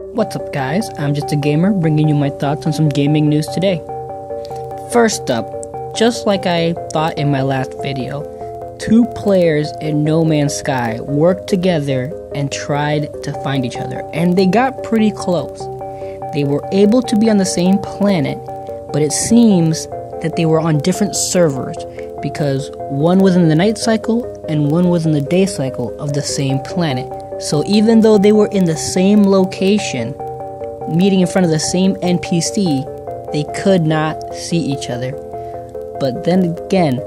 What's up guys, I'm just a gamer bringing you my thoughts on some gaming news today. First up, just like I thought in my last video, two players in No Man's Sky worked together and tried to find each other, and they got pretty close. They were able to be on the same planet, but it seems that they were on different servers because one was in the night cycle and one was in the day cycle of the same planet. So even though they were in the same location, meeting in front of the same NPC, they could not see each other. But then again,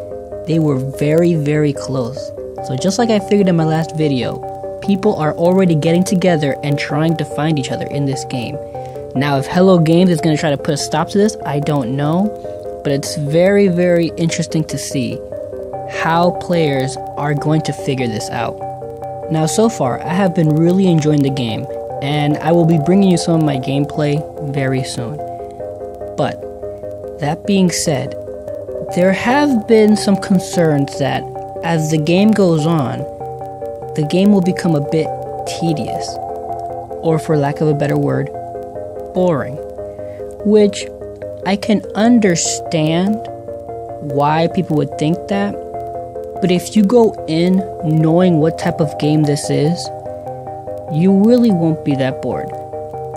they were very, very close. So just like I figured in my last video, people are already getting together and trying to find each other in this game. Now, if Hello Games is going to try to put a stop to this, I don't know. But it's very, very interesting to see how players are going to figure this out. Now, so far, I have been really enjoying the game, and I will be bringing you some of my gameplay very soon. But, that being said, there have been some concerns that, as the game goes on, the game will become a bit tedious, or for lack of a better word, boring. Which, I can understand why people would think that, but if you go in knowing what type of game this is, you really won't be that bored.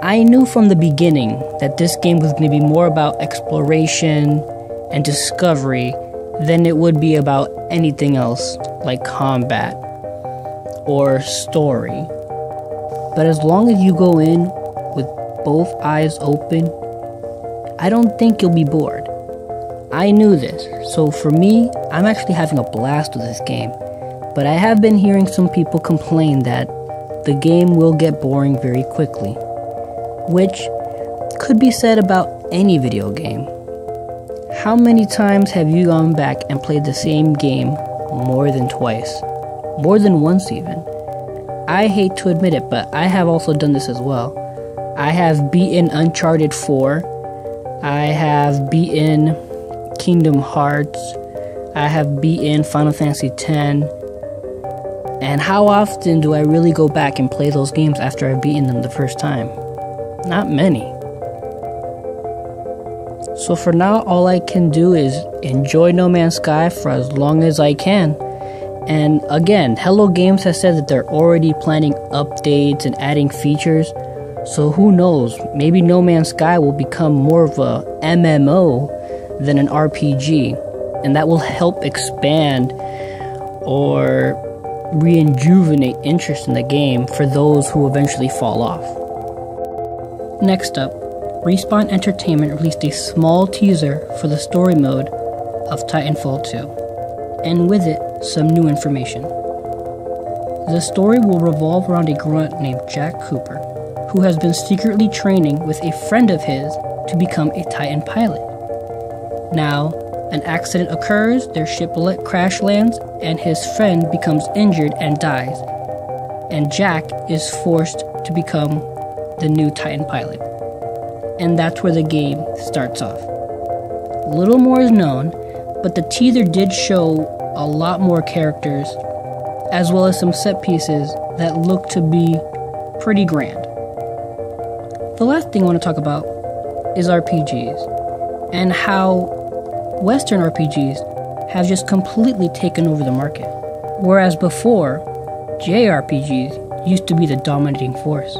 I knew from the beginning that this game was going to be more about exploration and discovery than it would be about anything else like combat or story. But as long as you go in with both eyes open, I don't think you'll be bored. I knew this, so for me, I'm actually having a blast with this game. But I have been hearing some people complain that the game will get boring very quickly, which could be said about any video game. How many times have you gone back and played the same game more than twice? More than once even? I hate to admit it, but I have also done this as well. I have beaten Uncharted 4, I have beaten Kingdom Hearts, I have beaten Final Fantasy X, and how often do I really go back and play those games after I've beaten them the first time? Not many. So for now, all I can do is enjoy No Man's Sky for as long as I can. And again, Hello Games has said that they're already planning updates and adding features, so who knows, maybe No Man's Sky will become more of a MMO than an RPG, and that will help expand or rejuvenate interest in the game for those who eventually fall off. Next up, Respawn Entertainment released a small teaser for the story mode of Titanfall 2, and with it, some new information. The story will revolve around a grunt named Jack Cooper, who has been secretly training with a friend of his to become a Titan pilot. Now, an accident occurs, their ship crash lands, and his friend becomes injured and dies, and Jack is forced to become the new Titan pilot. And that's where the game starts off. Little more is known, but the teaser did show a lot more characters, as well as some set pieces that look to be pretty grand. The last thing I want to talk about is RPGs, and how Western RPGs have just completely taken over the market, whereas before, JRPGs used to be the dominating force.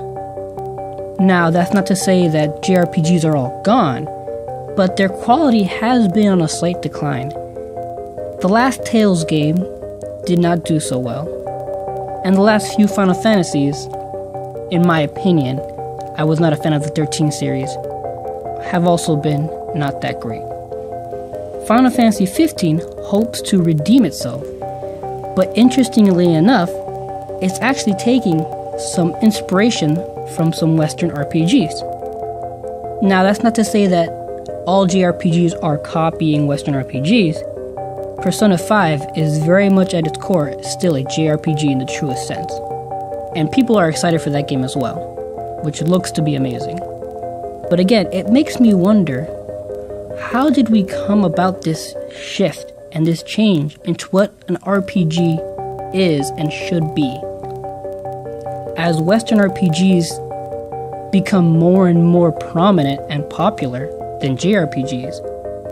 Now, that's not to say that JRPGs are all gone, but their quality has been on a slight decline. The last Tales game did not do so well, and the last few Final Fantasies, in my opinion, I was not a fan of the 13 series, have also been not that great. Final Fantasy 15 hopes to redeem itself, but interestingly enough, it's actually taking some inspiration from some Western RPGs. Now, that's not to say that all JRPGs are copying Western RPGs. Persona 5 is very much at its core still a JRPG in the truest sense, and people are excited for that game as well, which looks to be amazing. But again, it makes me wonder, how did we come about this shift and this change into what an RPG is and should be? As Western RPGs become more and more prominent and popular than JRPGs.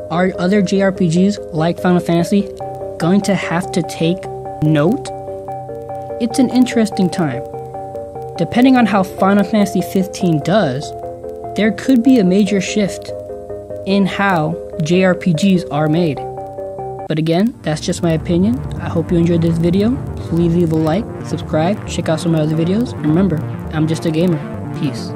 Are other JRPGs like Final Fantasy going to have to take note? It's an interesting time. Depending on how Final Fantasy 15 does, there could be a major shift in how JRPGs are made. But again, that's just my opinion. I hope you enjoyed this video. Please leave a like, subscribe, check out some of my other videos. And remember, I'm just a gamer. Peace.